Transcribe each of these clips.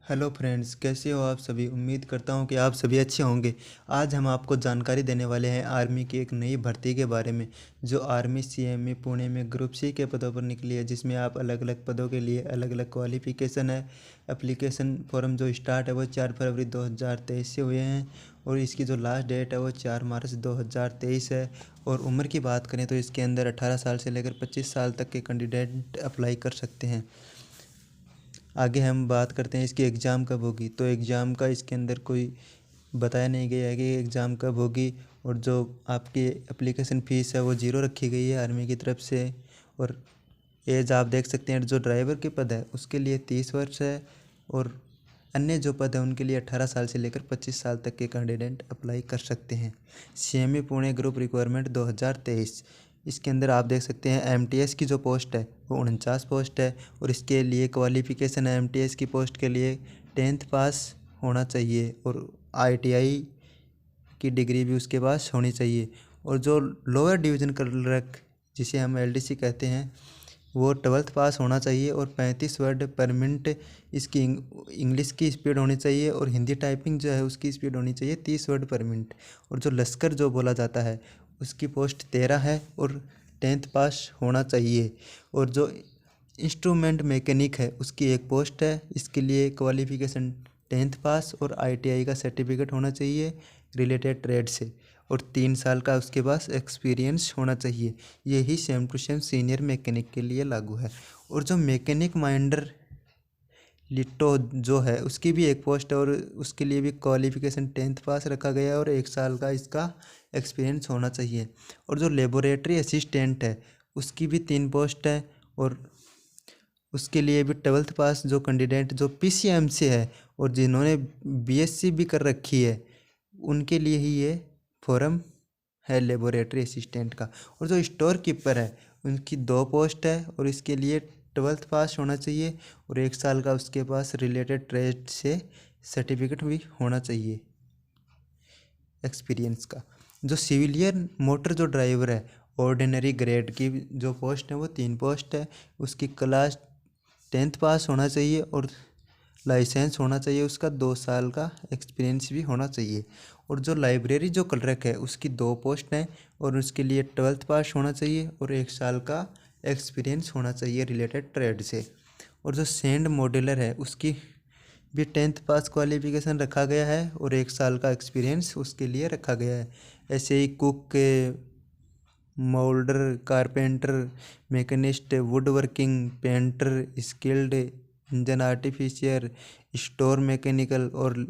Hello friends, कैसे हो आप सभी। उम्मीद करता हूं कि आप सभी अच्छे होंगे। आज हम आपको जानकारी देने वाले हैं आर्मी की एक नई भर्ती के बारे में, जो आर्मी सीएमई पुणे में ग्रुप सी के पदों पर निकली है, जिसमें आप अलग अलग पदों के लिए अलग अलग क्वालिफ़िकेशन है। एप्लीकेशन फॉर्म जो स्टार्ट है वो 4 फरवरी 2023 से हुए हैं और इसकी जो लास्ट डेट है वो 4 मार्च 2023 है। और उम्र की बात करें तो इसके अंदर 18 साल से लेकर 25 साल तक के कैंडिडेट अप्लाई कर सकते हैं। आगे हम बात करते हैं इसकी एग्ज़ाम कब होगी। तो एग्ज़ाम का इसके अंदर कोई बताया नहीं गया है कि एग्ज़ाम कब होगी। और जो आपकी एप्लीकेशन फ़ीस है वो ज़ीरो रखी गई है आर्मी की तरफ से। और एज आप देख सकते हैं, जो ड्राइवर के पद है उसके लिए 30 वर्ष है और अन्य जो पद है उनके लिए 18 साल से लेकर 25 साल तक के कैंडिडेट अप्लाई कर सकते हैं। सीएमई पुणे ग्रुप रिक्वायरमेंट 2023, इसके अंदर आप देख सकते हैं एमटीएस की जो पोस्ट है वो 49 पोस्ट है। और इसके लिए क्वालिफ़िकेशन है एमटीएस की पोस्ट के लिए 10th पास होना चाहिए और आईटीआई की डिग्री भी उसके पास होनी चाहिए। और जो लोअर डिवीज़न क्लर्क जिसे हम एलडीसी कहते हैं वो 12th पास होना चाहिए और 35 वर्ड पर मिनट इसकी इंग्लिश की स्पीड होनी चाहिए और हिंदी टाइपिंग जो है उसकी स्पीड होनी चाहिए 30 वर्ड पर मिनट। और जो लश्कर जो बोला जाता है उसकी पोस्ट 13 है और 10th पास होना चाहिए। और जो इंस्ट्रूमेंट मैकेनिक है उसकी एक पोस्ट है, इसके लिए क्वालिफ़िकेशन 10th पास और आईटीआई का सर्टिफिकेट होना चाहिए रिलेटेड ट्रेड से और 3 साल का उसके पास एक्सपीरियंस होना चाहिए। यही same to same senior mechanic के लिए लागू है। और जो मैकेनिक माइंडर लिटो जो है उसकी भी एक पोस्ट है और उसके लिए भी क्वालिफ़िकेशन 10th पास रखा गया है और 1 साल का इसका एक्सपीरियंस होना चाहिए। और जो लेबोरेटरी असिस्टेंट है उसकी भी 3 पोस्ट है और उसके लिए भी 12th पास जो कैंडिडेट जो पीसीएम से है और जिन्होंने बीएससी भी कर रखी है उनके लिए ही ये फॉर्म है लेबोरेटरी असिस्टेंट का। और जो स्टोर कीपर है उनकी 2 पोस्ट है और इसके लिए 12th पास होना चाहिए और 1 साल का उसके पास रिलेटेड ट्रेड से सर्टिफिकेट भी होना चाहिए एक्सपीरियंस का। जो सिविलियन मोटर जो ड्राइवर है ऑर्डिनरी ग्रेड की जो पोस्ट है वो 3 पोस्ट है। उसकी क्लास 10th पास होना चाहिए और लाइसेंस होना चाहिए उसका, 2 साल का एक्सपीरियंस भी होना चाहिए। और जो लाइब्रेरी जो क्लर्क है उसकी 2 पोस्ट हैं और उसके लिए 12th पास होना चाहिए और 1 साल का एक्सपीरियंस होना चाहिए रिलेटेड ट्रेड से। और जो सेंड मॉड्यूलर है उसकी भी 10th पास क्वालिफिकेशन रखा गया है और 1 साल का एक्सपीरियंस उसके लिए रखा गया है। ऐसे ही cook, moulder, carpenter, machinist, wood working, painter, skilled engine artificer, store mechanical और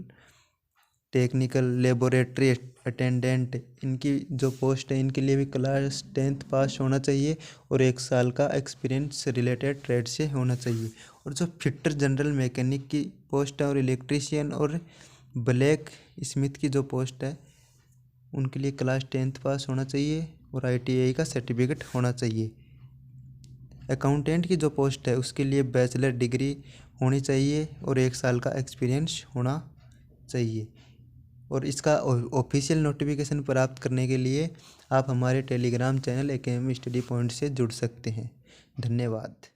टेक्निकल लेबोरेटरी अटेंडेंट, इनकी जो पोस्ट है इनके लिए भी क्लास 10th पास होना चाहिए और 1 साल का एक्सपीरियंस रिलेटेड ट्रेड से होना चाहिए। और जो फिटर जनरल मैकेनिक की पोस्ट है और इलेक्ट्रीशियन और ब्लैक स्मिथ की जो पोस्ट है उनके लिए क्लास 10th पास होना चाहिए और आईटीआई का सर्टिफिकेट होना चाहिए। अकाउंटेंट की जो पोस्ट है उसके लिए बैचलर डिग्री होनी चाहिए और 1 साल का एक्सपीरियंस होना चाहिए। और इसका ऑफिशियल नोटिफिकेशन प्राप्त करने के लिए आप हमारे Telegram channel academy study point से जुड़ सकते हैं। धन्यवाद।